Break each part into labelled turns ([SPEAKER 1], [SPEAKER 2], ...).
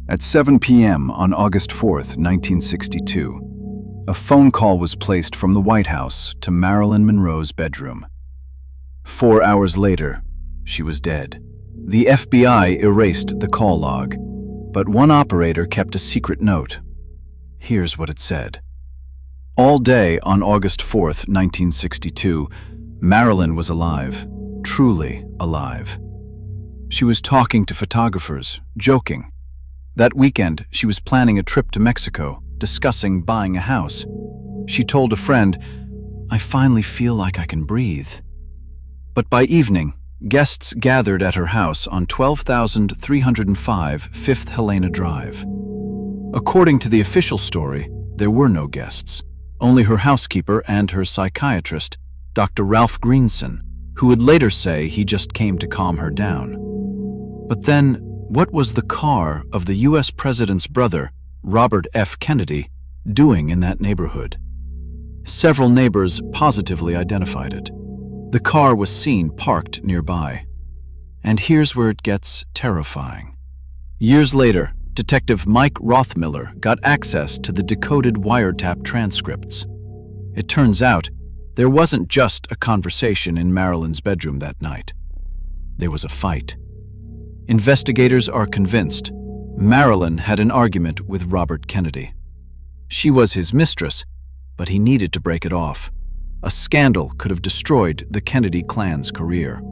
[SPEAKER 1] At 7 p.m. on August 4th, 1962, a phone call was placed from the White House to Marilyn Monroe's bedroom. 4 hours later, she was dead. The FBI erased the call log, but one operator kept a secret note. Here's what it said. All day on August 4th, 1962, Marilyn was alive, truly alive. She was talking to photographers, joking. That weekend, she was planning a trip to Mexico, discussing buying a house. She told a friend, "I finally feel like I can breathe." But by evening, guests gathered at her house on 12,305 Fifth Helena Drive. According to the official story, there were no guests, only her housekeeper and her psychiatrist, Dr. Ralph Greenson, who would later say he just came to calm her down. But then, what was the car of the U.S. President's brother, Robert F. Kennedy, doing in that neighborhood? Several neighbors positively identified it. The car was seen parked nearby. And here's where it gets terrifying. Years later, Detective Mike Rothmiller got access to the decoded wiretap transcripts. It turns out, there wasn't just a conversation in Marilyn's bedroom that night. There was a fight. Investigators are convinced Marilyn had an argument with Robert Kennedy. She was his mistress, but he needed to break it off. A scandal could have destroyed the Kennedy clan's career.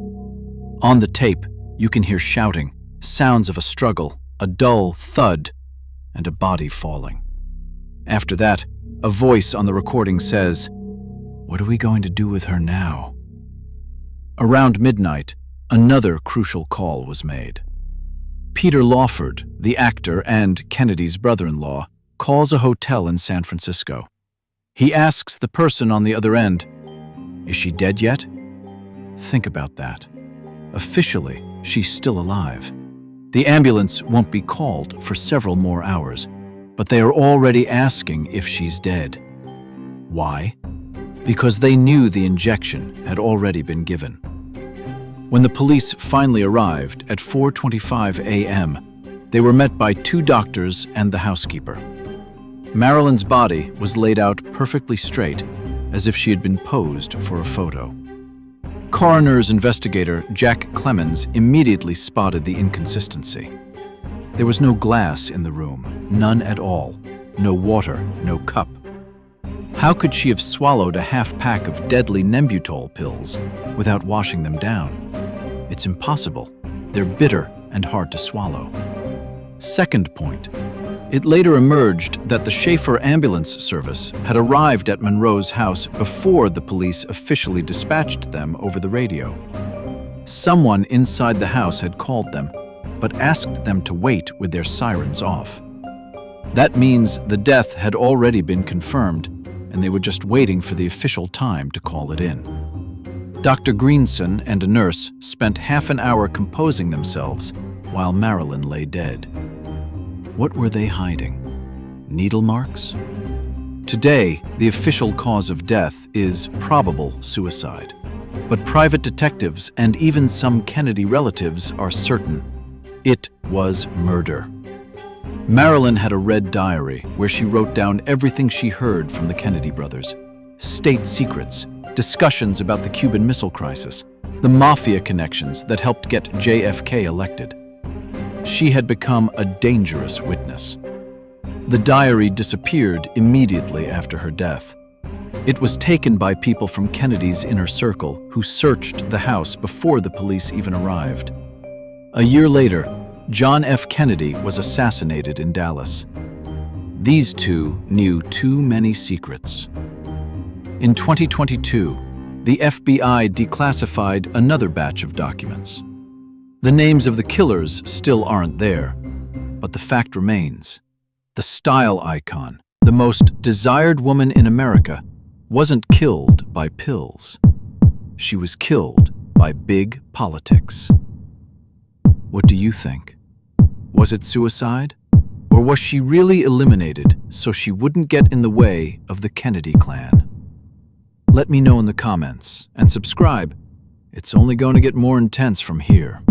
[SPEAKER 1] On the tape, you can hear shouting, sounds of a struggle, a dull thud, and a body falling. After that, a voice on the recording says, "What are we going to do with her now?" Around midnight, another crucial call was made. Peter Lawford, the actor and Kennedy's brother-in-law, calls a hotel in San Francisco. He asks the person on the other end, "Is she dead yet?" Think about that. Officially, she's still alive. The ambulance won't be called for several more hours, but they are already asking if she's dead. Why? Because they knew the injection had already been given. When the police finally arrived at 4:25 a.m., they were met by two doctors and the housekeeper. Marilyn's body was laid out perfectly straight, as if she had been posed for a photo. Coroner's investigator Jack Clemens immediately spotted the inconsistency. There was no glass in the room, none at all, no water, no cup. How could she have swallowed a half-pack of deadly Nembutol pills without washing them down? It's impossible. They're bitter and hard to swallow. Second point, it later emerged that the Schaefer ambulance service had arrived at Monroe's house before the police officially dispatched them over the radio. Someone inside the house had called them, but asked them to wait with their sirens off. That means the death had already been confirmed, and they were just waiting for the official time to call it in. Dr. Greenson and a nurse spent half an hour composing themselves while Marilyn lay dead. What were they hiding? Needle marks? Today, the official cause of death is probable suicide. But private detectives and even some Kennedy relatives are certain it was murder. Marilyn had a red diary where she wrote down everything she heard from the Kennedy brothers. State secrets, discussions about the Cuban Missile Crisis, the mafia connections that helped get JFK elected. She had become a dangerous witness. The diary disappeared immediately after her death. It was taken by people from Kennedy's inner circle who searched the house before the police even arrived. A year later, John F. Kennedy was assassinated in Dallas. These two knew too many secrets. In 2022, the FBI declassified another batch of documents. The names of the killers still aren't there, but the fact remains. The style icon, the most desired woman in America, wasn't killed by pills. She was killed by big politics. What do you think? Was it suicide? Or was she really eliminated so she wouldn't get in the way of the Kennedy clan? Let me know in the comments and subscribe. It's only going to get more intense from here.